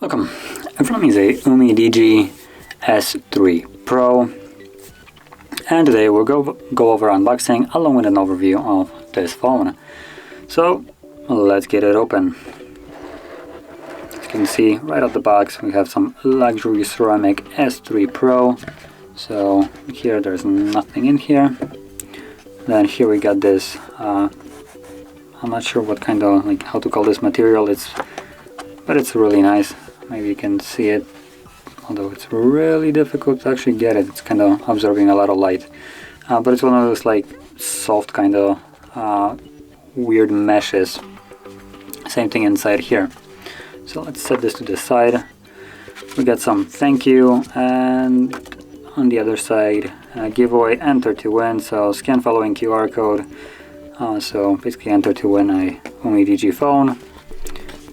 Welcome. In front of me is a UMIDIGI S3 Pro, and today we'll go over unboxing along with an overview of this phone. So let's get it open. As you can see right out the box we have some luxury ceramic S3 Pro. So here there's nothing in here. Then here we got this, I'm not sure what kind of, like, how to call this material, but it's really nice. Maybe you can see it, although it's really difficult to actually get it. It's kind of absorbing a lot of light, but it's one of those like soft kind of weird meshes. Same thing inside here. So let's set this to the side. We got some thank you, and on the other side giveaway, enter to win. So scan following QR code. So basically enter to win a UMIDIGI phone.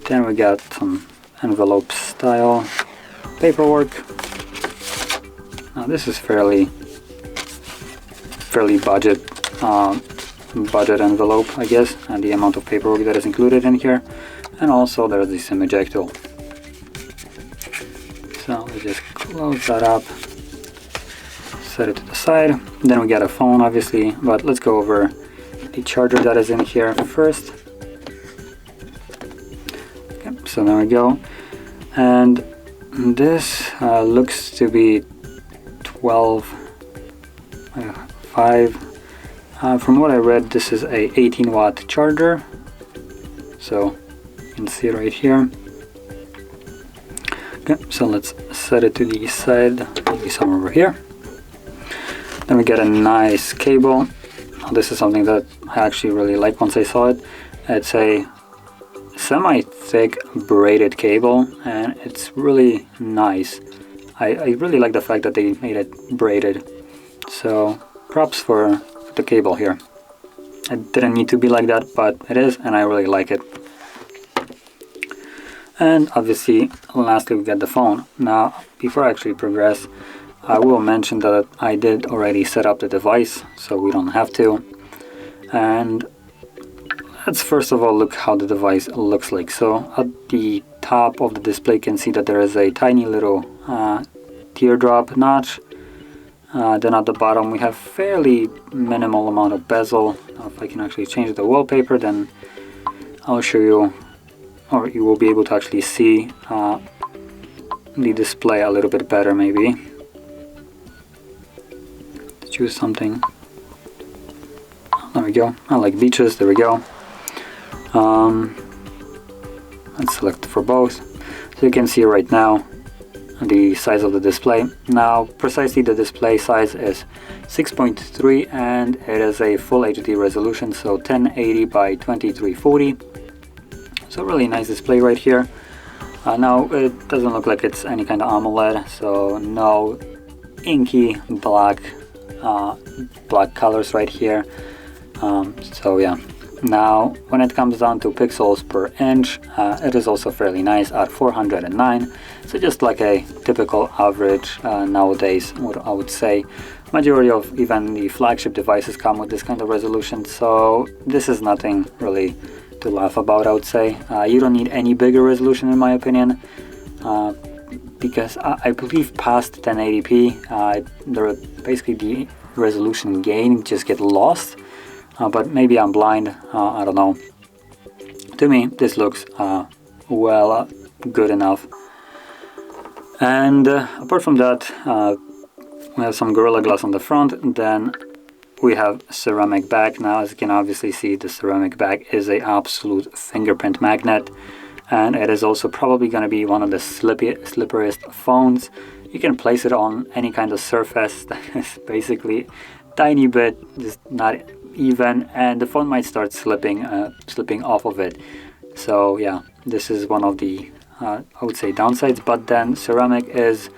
Then we got some envelope style paperwork. Now this is fairly budget envelope, I guess, and the amount of paperwork that is included in here. And also there's the SIM ejector. So we just close that up, set it to the side. Then we got a phone, obviously, but let's go over the charger that is in here first. Okay, so there we go. And this looks to be 12.5. From what I read, this is a 18-watt charger. So you can see it right here. Okay, so let's set it to the side, maybe somewhere over here. Then we get a nice cable. This is something that I actually really like once I saw it. It's a semi-thick braided cable, and it's really nice. I really like the fact that they made it braided. So props for the cable here. It didn't need to be like that, but it is, and I really like it. And obviously, lastly, we get the phone. Now, before I actually progress, I will mention that I did already set up the device, so we don't have to. And let's first of all look how the device looks like. So at the top of the display you can see that there is a tiny little teardrop notch. Then at the bottom we have fairly minimal amount of bezel. Now if I can actually change the wallpaper, then I'll show you, or you will be able to actually see the display a little bit better maybe. Choose something. There we go. I like beaches. There we go. Let's select for both. So you can see right now the size of the display. Now precisely the display size is 6.3 and it is a full HD resolution, so 1080 by 2340. So really nice display right here. Now it doesn't look like it's any kind of AMOLED, so no inky black colors right here. So yeah. Now when it comes down to pixels per inch, it is also fairly nice at 409. So just like a typical average nowadays, I would say. Majority of even the flagship devices come with this kind of resolution, so this is nothing really to laugh about, I would say. You don't need any bigger resolution in my opinion, because I believe past 1080p basically the resolution gain just get lost. But maybe I'm blind, I don't know. To me this looks well good enough. And apart from that, we have some Gorilla Glass on the front. Then we have ceramic back. Now as you can obviously see, the ceramic back is a absolute fingerprint magnet, and it is also probably going to be one of the slipperiest phones. You can place it on any kind of surface that is basically tiny bit just not even, and the phone might start slipping off of it. So yeah, this is one of the I would say downsides, but then ceramic is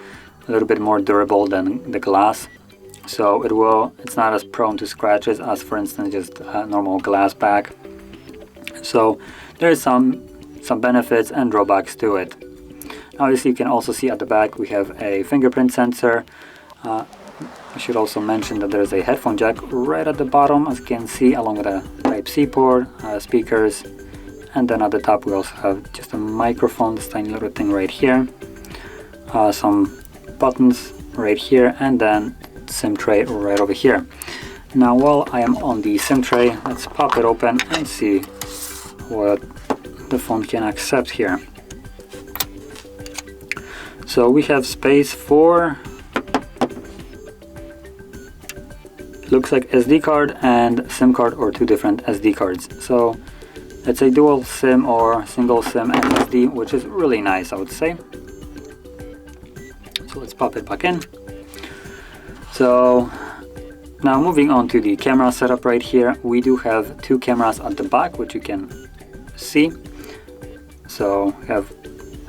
a little bit more durable than the glass, so it's not as prone to scratches as, for instance, just a normal glass back. So there is some benefits and drawbacks to it. Obviously you can also see at the back we have a fingerprint sensor. I should also mention that there's a headphone jack right at the bottom, as you can see, along with a Type-C port, speakers, and then at the top we also have just a microphone, this tiny little thing right here, some buttons right here, and then SIM tray right over here. Now while I am on the SIM tray, let's pop it open and see what the phone can accept here. So we have space for, looks like SD card and SIM card, or two different SD cards. So it's a dual SIM or single SIM and SD, which is really nice, I would say. So let's pop it back in. So now moving on to the camera setup right here, we do have two cameras at the back, which you can see. So we have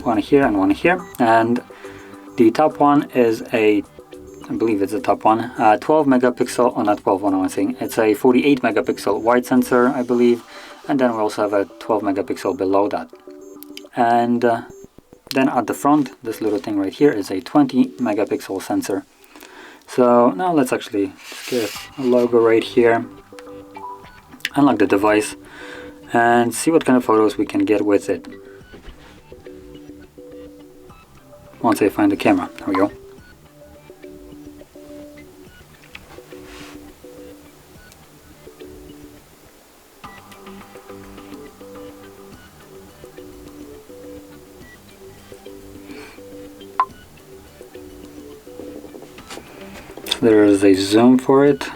one here and one here, and the top one is a, I believe it's the top one, 12 megapixel, or not 12 one, I'm saying it's a 48 megapixel wide sensor, I believe, and then we also have a 12 megapixel below that. And then at the front, this little thing right here is a 20 megapixel sensor. So now let's actually get a logo right here, unlock the device, and see what kind of photos we can get with it. Once I find the camera, there we go. There is a zoom for it.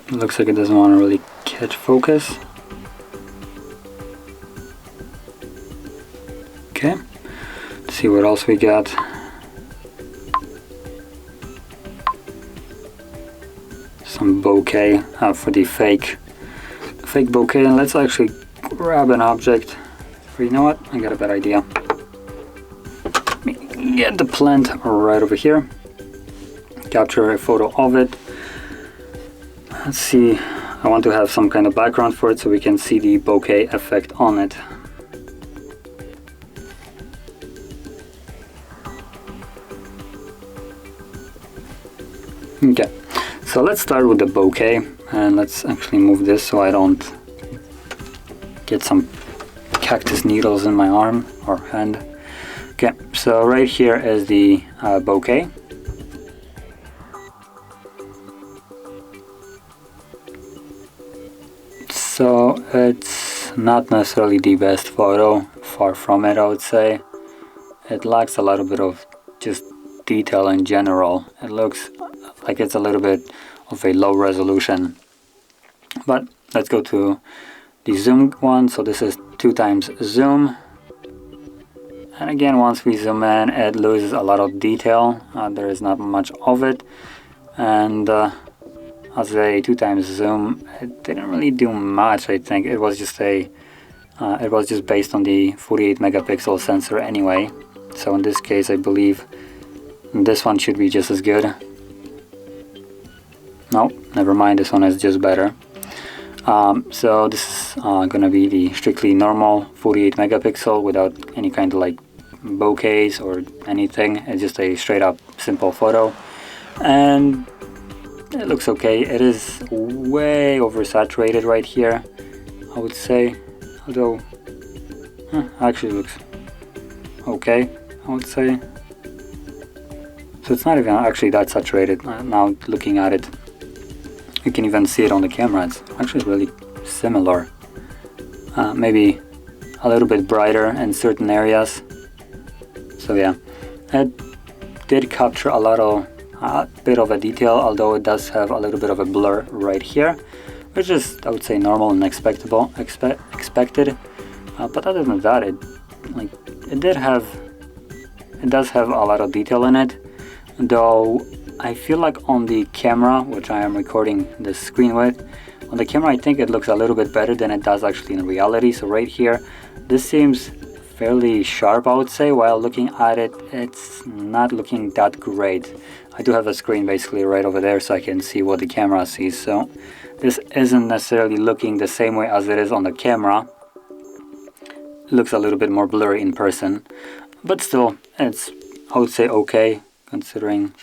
It looks like it doesn't want to really catch focus. Okay, let's see what else we got. Some bokeh for the fake bokeh. And let's actually grab an object. Or you know what? I got a bad idea. Let me get the plant right over here. Capture a photo of it. Let's see. I want to have some kind of background for it so we can see the bokeh effect on it. Okay, so let's start with the bokeh, and let's actually move this so I don't get some cactus needles in my arm or hand. Okay, so right here is the bokeh. So it's not necessarily the best photo, far from it, I would say. It lacks a little bit of just detail in general. It looks like it's a little bit of a low resolution. But let's go to the zoom one. So this is 2x zoom. And again, once we zoom in, it loses a lot of detail. There is not much of it. And as a 2x zoom, it didn't really do much, I think. It was just based on the 48 megapixel sensor anyway. So in this case, I believe this one should be just as good. No, never mind, this one is just better. So this is gonna be the strictly normal 48 megapixel without any kind of like bokehs or anything. It's just a straight up simple photo, and it looks okay. It is way oversaturated right here, I would say, although actually looks okay, I would say. So it's not even actually that saturated. Now looking at it, you can even see it on the camera. It's actually really similar. Maybe a little bit brighter in certain areas. So yeah, it did capture a bit of a detail, although it does have a little bit of a blur right here, which is, I would say, normal and expected. But other than that, it does have a lot of detail in it. Though I feel like on the camera, which I am recording this screen with, on the camera I think it looks a little bit better than it does actually in reality. So right here, this seems fairly sharp, I would say, while looking at it, it's not looking that great. I do have a screen basically right over there so I can see what the camera sees. So this isn't necessarily looking the same way as it is on the camera. looks a little bit more blurry in person, but still, it's, I would say, okay, considering,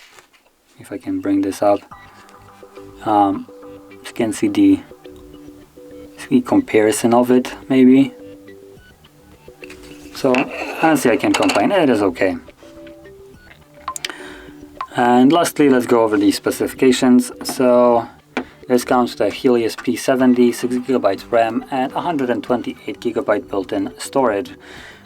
if I can bring this up, you can see the comparison of it, maybe. So honestly, I can't complain, it is okay. And lastly, let's go over the specifications. So this comes with a Helios P70, 6GB RAM, and 128GB built-in storage.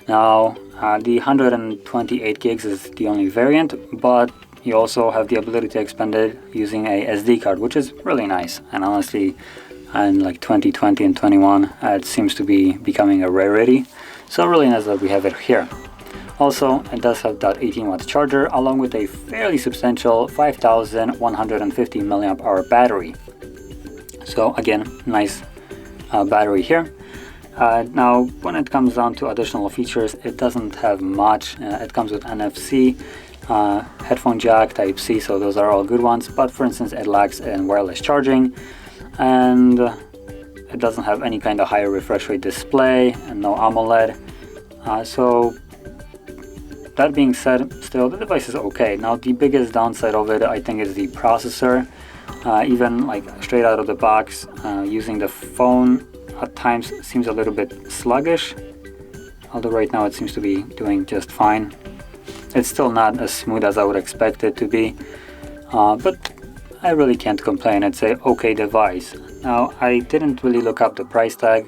Now, the 128 gigs is the only variant, but you also have the ability to expand it using a SD card, which is really nice. And honestly, in like 2020 and 21, it seems to be becoming a rarity. So really nice that we have it here. Also, it does have that 18-watt charger, along with a fairly substantial 5150 mAh battery. So again, nice battery here. Now, when it comes down to additional features, it doesn't have much. It comes with NFC, headphone jack, Type-C, so those are all good ones. But for instance, it lacks in wireless charging, and it doesn't have any kind of higher refresh rate display, and no AMOLED. So that being said, still the device is okay. Now, the biggest downside of it, I think, is the processor. Even like straight out of the box, using the phone at times seems a little bit sluggish, although right now it seems to be doing just fine. It's still not as smooth as I would expect it to be, but I really can't complain. It's a okay device. Now, I didn't really look up the price tag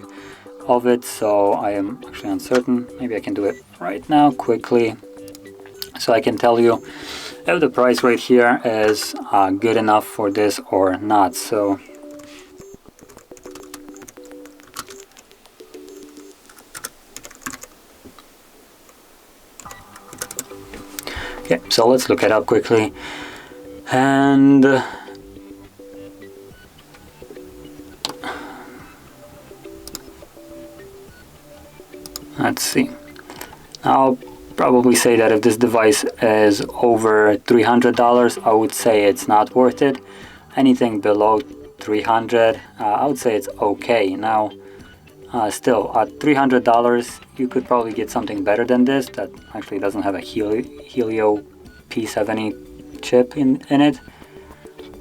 of it, so I am actually uncertain. Maybe I can do it right now quickly, so I can tell you if the price right here is good enough for this or not. So okay, so let's look it up quickly, and let's see. I'll probably say that if this device is over $300, I would say it's not worth it. Anything below $300, I would say it's okay. Now, still, at $300, you could probably get something better than this that actually doesn't have a Helio P70 chip in it.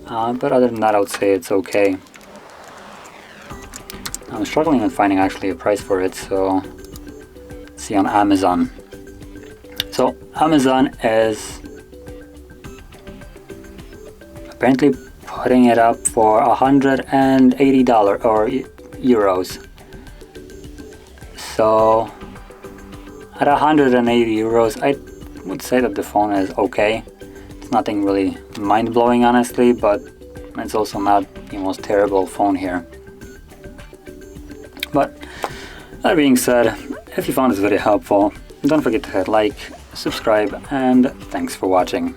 But other than that, I would say it's okay. I'm struggling with finding actually a price for it, so let's see on Amazon. So Amazon is apparently putting it up for $180 or euros. So at 180 euros, I would say that the phone is okay. It's nothing really mind-blowing, honestly, but it's also not the most terrible phone here. But that being said, if you found this video helpful, don't forget to hit like, subscribe, and thanks for watching.